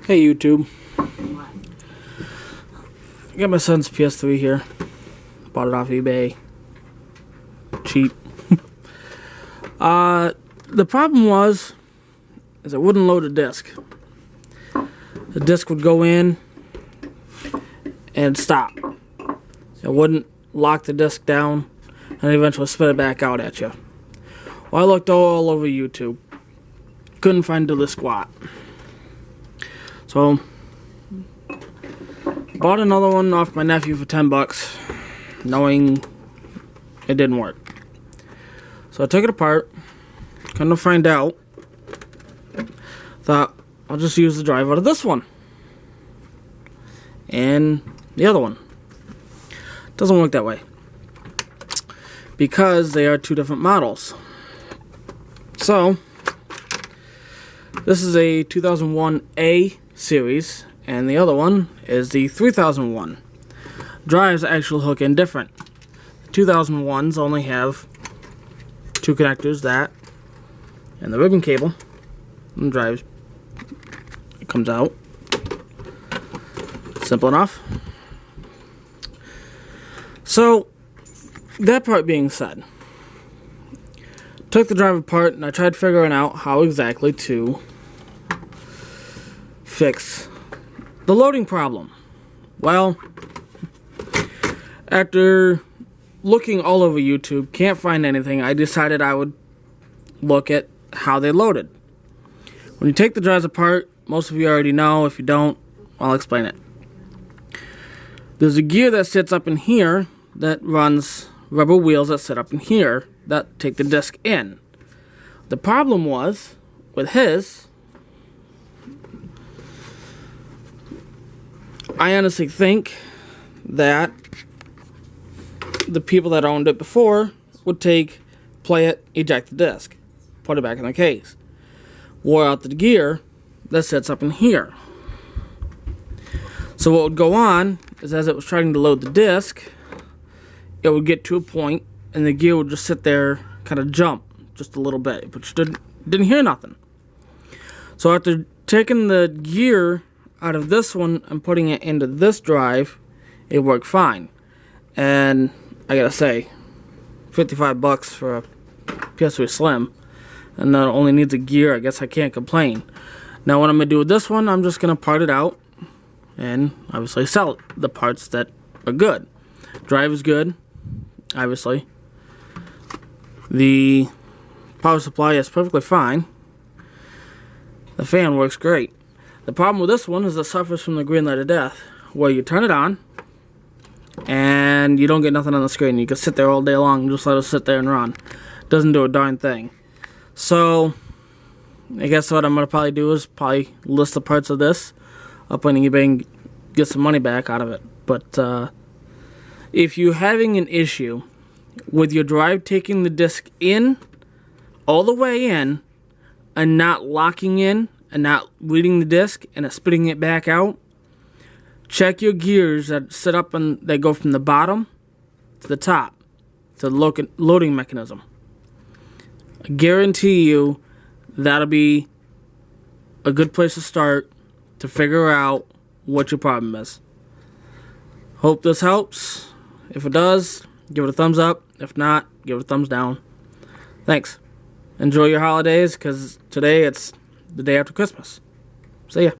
Hey YouTube. I got my son's PS3 here. Bought it off eBay. Cheap. The problem is it wouldn't load a disc. The disc would go in and stop. It wouldn't lock the disc down and eventually spit it back out at you. Well, I looked all over YouTube. Couldn't find diddly squat. So, bought another one off my nephew for 10 bucks, knowing it didn't work. So I took it apart, kind of find out, thought I'll just use the drive out of this one. And the other one. Doesn't work that way. Because they are two different models. So, this is a 2001A series, and the other one is the 3001. Drives actually hook in different. The 2001s only have two connectors, that and the ribbon cable, and drives, it comes out. Simple enough. So, that part being said, took the drive apart and I tried figuring out how exactly to fix the loading problem. Well, after looking all over YouTube, can't find anything, I decided I would look at how they loaded. When you take the drives apart, most of you already know. If you don't, I'll explain it. There's a gear that sits up in here that runs rubber wheels that sit up in here that take the disc in. The problem was, with his, I honestly think that the people that owned it before would play it, eject the disc, put it back in the case, wore out the gear that sits up in here. So what would go on is, as it was trying to load the disc, it would get to a point and the gear would just sit there, kind of jump just a little bit, but you didn't hear nothing. So after taking the gear out of this one and putting it into this drive, it worked fine. And I gotta say, 55 bucks for a PS3 Slim, and that only needs a gear. I guess I can't complain. Now what I'm gonna do with this one, I'm just gonna part it out and obviously sell the parts that are good. Drive is good, obviously. The power supply is perfectly fine. The fan works great. The problem with this one is it suffers from the green light of death, where you turn it on and you don't get nothing on the screen. You can sit there all day long and just let it sit there and run. Doesn't do a darn thing. So I guess what I'm going to probably do is probably list the parts of this up on eBay and get some money back out of it. But if you're having an issue with your drive taking the disc in, all the way in, and not locking in, and not reading the disc, and it spitting it back out, check your gears that sit up and they go from the bottom to the top, to the loading mechanism. I guarantee you that'll be a good place to start to figure out what your problem is. Hope this helps. If it does, give it a thumbs up. If not, give it a thumbs down. Thanks. Enjoy your holidays, because today it's the day after Christmas. See ya.